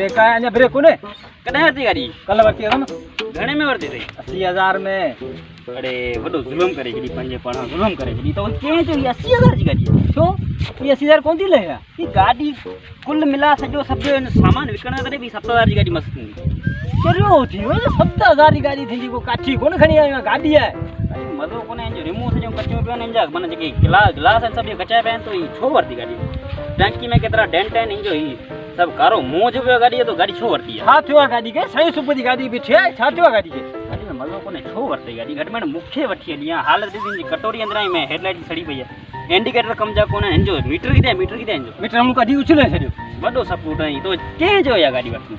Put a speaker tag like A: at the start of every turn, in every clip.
A: Break है अने break कोने
B: कॾहिं वरिती गाॾी
A: कल वरती हम
B: घणे में वरिती अथई
A: 80,000 में
B: अरे वॾो ज़ुल्म करे छॾी पंजे पाण ज़ुल्म करे छॾी त कंहिं चयो हीअ 80,000 जी गाॾी आहे
A: छो ये 80,000 कोन थी ले
B: ही गाॾी कुल मिला सॼो सभु सामान विकण तॾहिं बि 70,000 जी गाॾी मस्तु हूंदी
A: चरियो थी वई 70,000 जी गाड़ी थी को काठी कोन खणी आयो गाड़ी है
B: मज़ो कोन्हे हिन जो रिमोट सॼो कचो पियो हिन जा माना जेके गिलास आहिनि सभु कचाया पिया आहिनि त ही छो वरिती गाॾी टंकी में केतिरा डेंट आहिनि हिन जो ही सभु कारो मोज पियो गाॾी है तो गाॾी छो वरिती आहे
A: छा थियो आहे गाड़ी के सही सुबुह जी गाड़ी बीठी आहे छा थियो आहे गाड़ी के
B: गाॾी में मज़ो कोन्हे छो वरिती गाॾी घटि में मूंखे वठी हली आहे हालत ॾिसी हिनजी कटोरी अंदरां में हेडलाइट सड़ी पई आहे इंडिकेटर कम जा कोन्हे हिन जो मीटर किथे आहे हिन जो
A: मीटर मूं कढी उछले छॾियो
B: वॾो सपोर्ट आहे तो कंहिं जो इहा गाॾी वरिती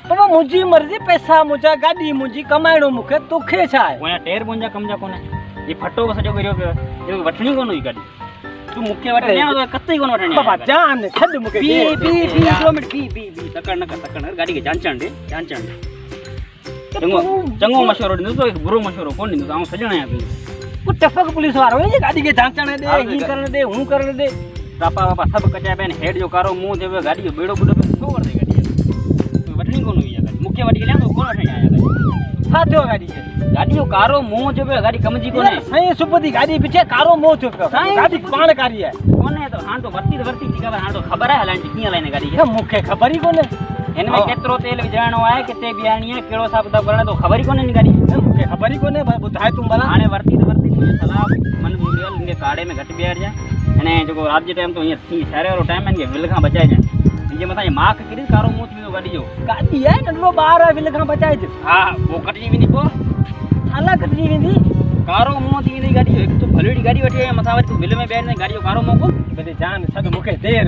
A: बाबा मुंहिंजी मर्ज़ी पैसा मुंहिंजा गाड़ी मुंहिंजी कमाइणो मूंखे तोखे छा आहे
B: पोयां टेर मुंहिंजा कम जा कोन्हे ये फटो सॼो किरियो पियो आहे इहो वठणी कोन हुई गाॾी तूं मूंखे वठी ॾियां त कतई कोन वठणी
A: बाबा जान छॾ मूंखे
B: बी किलोमीटर बी तकड़ न कर गाॾी खे जांचण ॾे चङो मशवरो ॾींदुसि तो हिकु बुरो मशवरो कोन ॾींदुसि आउं सॼणो आहियां तुंहिंजो
A: टफक पुलिस वारो आहे गाड़ी के जांचण दे ही करण दे हूं करण दे
B: पापा सभु कचाया पिया आहिनि हेड जो कारो मुंहुं थियो पियो गाॾी जो बेड़ो बुॾो पियो छो वरिती गाॾी वठणी कोन हुई इहा गाॾी मूंखे वठी हलिया तो कोन वठणी आहियां गाॾी
A: छा थियो गाड़ी के
B: गाॾी जो कारो मुंहुं थियो पियो गाॾी कमजी कोन्हे
A: साईं सुबुह जी गाड़ी पीछे कारो मोह थियो पियो गाड़ी पाण कारी आहे
B: कोन्हे त हाणे तो वरिती ठीक आहे हाणे तो ख़बर आहे हलाइण जी कीअं हलाइणी गाॾी खे
A: मूंखे ख़बर ई कोन्हे
B: हिन में केतिरो तेल विझाइणो आहे किथे बीहारणी आहे कहिड़ो हिसाब किताब करणो तो ख़बर ई कोन्हे हिन गाॾी
A: मूंखे ख़बर ई कोन्हे ॿुधाए तूं भला
B: हाणे वरिती तुंहिंजी सलाह मन मिलियल हिनखे काड़े में घटि बीहारजांइ अने जेको राति जे टाइम तो हीअं सियारे वारो टाइम आहे हिनखे विल खां बचाइजांइ हिनजे मथां इहे माक किरी कारो मुंहुं थी वेंदो गाॾी जो
A: गाड़ी आहे नंढड़ो ॿार आहे विल खां बचाइजे
B: हा पोइ कटिजी वेंदी पोइ
A: छाला कटिजी वेंदी
B: कारो मुंहुं थी वेंदी गाॾी जो हिकु तूं भली गाॾी वठी आई मथां वरी तूं विल में बीहारींदे गाॾी जो कारो मुंहुं
A: भले जान छॾ मूंखे देर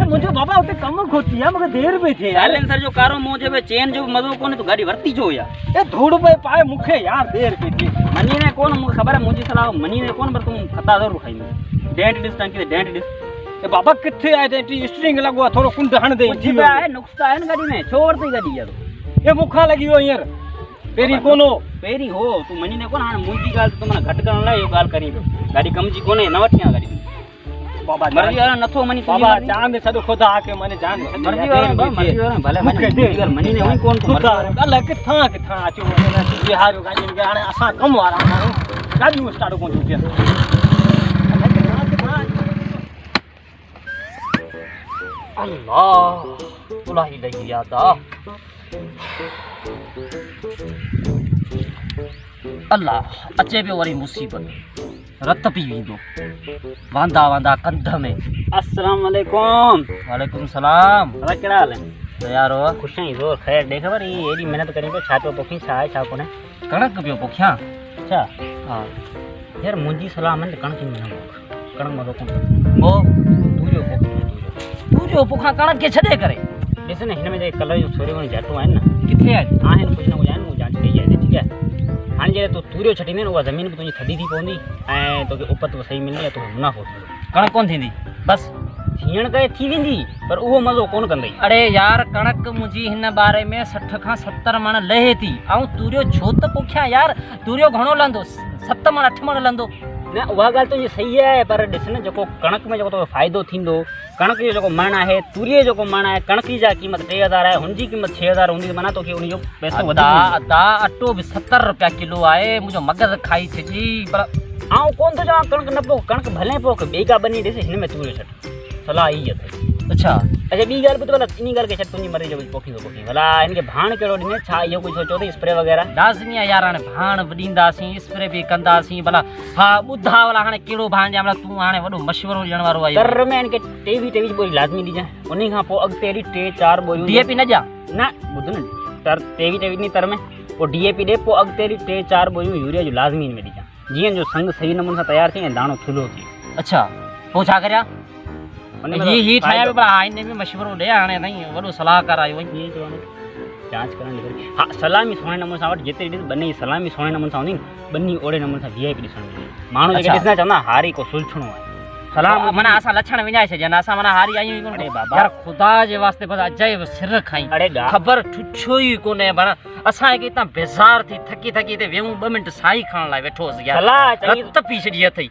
A: मुंहिंजो बाबा हुते कमु खोती आहे मूंखे देर पई थिए
B: साइलेंसर जो कारो मुंहुं थियो चेन जो मज़ो कोन्हे तूं गाॾी वरिती छो यार
A: ए धूड़ पे पाए मूंखे यार देर पई थिए
B: मनी ने कोन मूंखे ख़बर आहे मुंहिंजी सलाह मनी ने कोन पर तूं खता ज़रूरु खाईंदो डेंट ॾिस टंकी ते डेंट ॾिस
A: ए बाबा किथे आहे डेंट स्ट्रिंग लॻो आहे थोरो कुंड हण दे
B: जी आहे नुक्स आहे न गाॾी में छो वरिती गाॾी यार
A: ए मूंखां लॻी वियो हींअर पहिरीं कोन हो
B: पहिरीं हो तूं मनी ने कोन हाणे मुंहिंजी ॻाल्हि तूं माना घटि करण लाइ इहो ॻाल्हि करी पियो गाॾी कमजी कोन्हे न वठी आहे गाॾी
A: बाबा
B: मर्ज़ी वारो नथो मनी
A: बाबा जान छॾो ख़ुदा के मने जान
B: मर्ज़ी वारो भले मनी ने हुई कोन
A: ख़ुदा अलाए किथां अचो बिहारियो गाॾी में हाणे असां कमु वारा माण्हू गाॾियूं स्टार्ट कोन थियूं थियनि
B: अल्लाह उलाही लगी यादा अल्लाह अचे पियो वरी मुसीबत रत पी वेंदो वांदा कंध में अस्सलाम वालेकुम वालेकुम सलाम अरे कहिड़ा हाल आहिनि यारो ख़ुशि आहीं ज़ोर ख़ैर ॾे ख़बर हीअ एॾी महिनत करी पियो छा पियो पोखी छा आहे छा कोन्हे कणक पियो पोखियां अच्छा हा यार मुंहिंजी सलाह में कणक में न पोख कणक मज़ो कोन तूं जो पोखां कणक खे छॾे करे ॾिस न हिन में जेके कलर जो थोरी घणी जाटूं आहिनि न किथे आहिनि कुझु न कुझु आहिनि मूं जांच कई आहे ठीकु आहे हाणे जॾहिं तूं तूरियो छॾींदे न उहा ज़मीन बि तुंहिंजी थधी थी पवंदी ऐं तोखे उपत सही मिलंदी ऐं तोखे मुनाफ़ो थींदो कणक कोन थींदी बसि थियण करे थी वेंदी पर उहो मज़ो कोन कंदई अड़े यार कणक मुंहिंजी हिन बारे में 60 खां 70 मण लहे थी ऐं तूरियो छो त पोखियां यार तूरियो घणो लहंदो 7 मण 8 मण लहंदो न उहा ॻाल्हि तुंहिंजी सही आहे पर ॾिस न जेको कणक में जेको तोखे फ़ाइदो थींदो कणक जो जेको मण आहे तूरीअ जो जेको मण आहे कणक जी जा क़ीमत 3000 आहे हुनजी क़ीमत 6000 हूंदी माना तोखे उनजो पैसो अदा अटो बि 70 रुपया किलो आहे मुंहिंजो मगज़ खाई छॾी पर आउं कोन थो चवां कणक न पोइ कणक भले पोइ ॿिए का बनी ॾिस हिन में तूरियो छॾ सलाह इहा अथई अच्छा ॿी ॻाल्हि ॿुध भला इन ॻाल्हि खे छॾ तुंहिंजी मर्ज़ी जो पोखी भला हिनखे भाण कहिड़ो ॾिने छा इहो कुझु सोचो अथई स्प्रे वग़ैरह लाज़मी आहे यार हाणे भाण बि ॾींदासीं स्प्रे बि कंदासीं भला हा ॿुधा भला हाणे कहिड़ो भाण ॾियां भला तूं हाणे वॾो मशवरो ॾियण वारो आहे तर में हिनखे 23 बोरी लाज़मी ॾिजांइ उन खां पोइ अॻिते हेॾी 3-4 बोरियूं DAP न ॾियां न ॿुध न तर 23 ॾींहुं तर में पोइ DAP ॾे पोइ अॻिते हेॾी 3-4 बोरियूं यूरिया जूं लाज़मी हिन में ॾिजां जीअं जो संग सही नमूने सां तयारु थिए ऐं दाणो थुल्हो थिए अच्छा पोइ छा करियां ही ठाहिया पियो पर हिन में मशवरो ॾे हाणे अथई वॾो सलाहकार आयो वञी जांच करण लॻी हा सलामी सुहिणे नमूने सां वटि जेतिरी ॾिस बनी सलामी सुहिणे नमूने सां हूंदी बनी ओड़े नमूने सां VIP ॾिसणु मिले माण्हू जेके ॾिसणु चवंदा हारी को सुलझणो आहे सलाम माना असां लक्षण विञाए छॾिया असां माना हारी आहियूं कोन अरे बाबा यार ख़ुदा जे वास्ते बस अजाइब सिर खाई अरे ख़बर ठुछो ई कोन्हे पर असांखे हितां बेज़ार थी थकी हिते वेहूं 2 मिंट साई खणण लाइ वेठो हुअसि यार रत पी छॾी अथई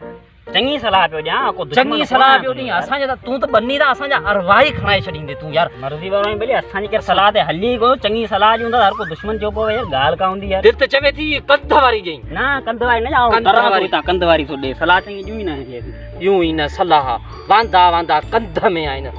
B: चङी सलाह पियो ॾियां को दुश्मन
C: चङी सलाह पियो ॾीं असांजे त तूं त बन्नी त असांजा अरवाही खणाए छॾींदे तूं यार
B: मर्ज़ी वारो आहीं भली असांजी केरु सलाह ते हली कोन चङी सलाह ॾियूं त हर को दुश्मन चओ पियो यार ॻाल्हि का हूंदी यार
C: दिल त चवे थी कंध वारी ॾेई
B: ना कंध वारी न जाओ
C: कंध वारी।
B: कंध वारी थो ॾे सलाह चङी ॾियूं ई न
C: यूं ई न सलाह वांदा वांदा कंध में आहिनि